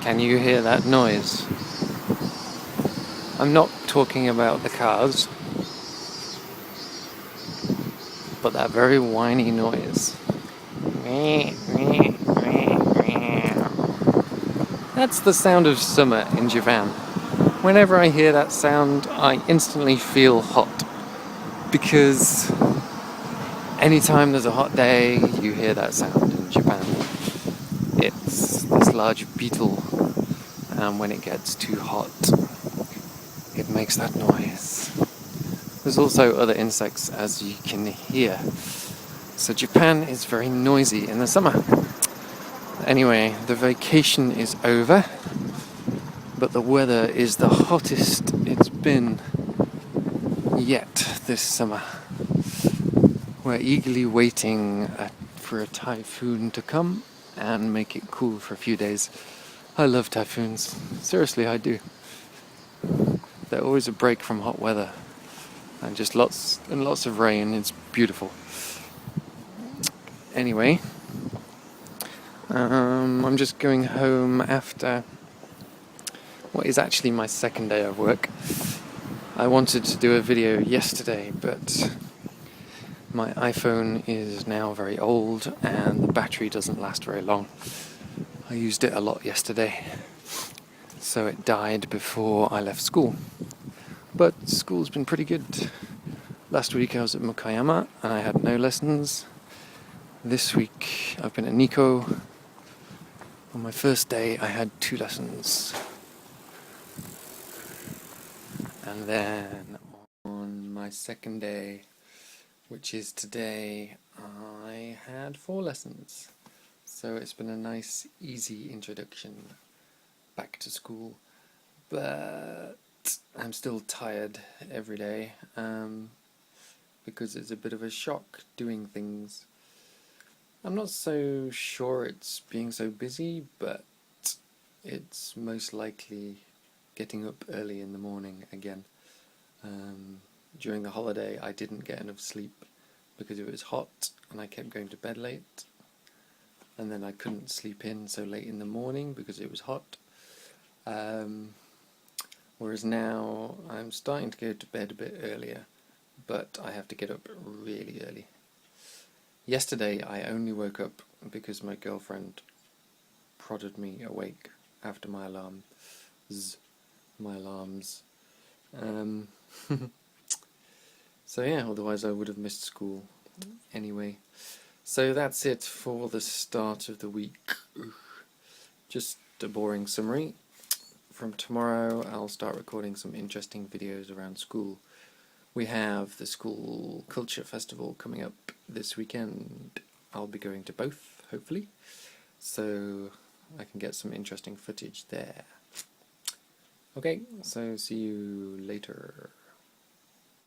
Can you hear that noise? I'm not talking about the cars, but that very whiny noise. That's the sound of summer in Japan. Whenever I hear that sound, I instantly feel hot. Because anytime there's a hot day, you hear that sound in Japan. It's this large beetle, and when it gets too hot, it makes that noise. There's also other insects, as you can hear. So Japan is very noisy in the summer. Anyway, the vacation is over, but the weather is the hottest it's been yet this summer. We're eagerly waiting for a typhoon to come and make it cool for a few days. I love typhoons. Seriously, I do. They're always a break from hot weather. And just lots and lots of rain. It's beautiful. Anyway, I'm just going home after what is actually my second day of work. I wanted to do a video yesterday, but my iPhone is now very old and the battery doesn't last very long. I used it a lot yesterday, so it died before I left school. But school's been pretty good. Last week I was at Mukayama and I had no lessons. This week I've been at Nikko. On my first day I had 2 lessons. And then on my second day, which is today, I had 4 lessons. So it's been a nice, easy introduction back to school. But I'm still tired every day because it's a bit of a shock doing things. I'm not so sure it's being so busy, but it's most likely getting up early in the morning again. During the holiday I didn't get enough sleep because it was hot and I kept going to bed late, and then I couldn't sleep in so late in the morning because it was hot. Whereas now I'm starting to go to bed a bit earlier, but I have to get up really early. Yesterday I only woke up because my girlfriend prodded me awake after my alarms. So yeah, otherwise I would have missed school anyway. So that's it for the start of the week. Just a boring summary. From tomorrow I'll start recording some interesting videos around school. We have the school culture festival coming up this weekend. I'll be going to both, hopefully, so I can get some interesting footage there. Okay, so see you later.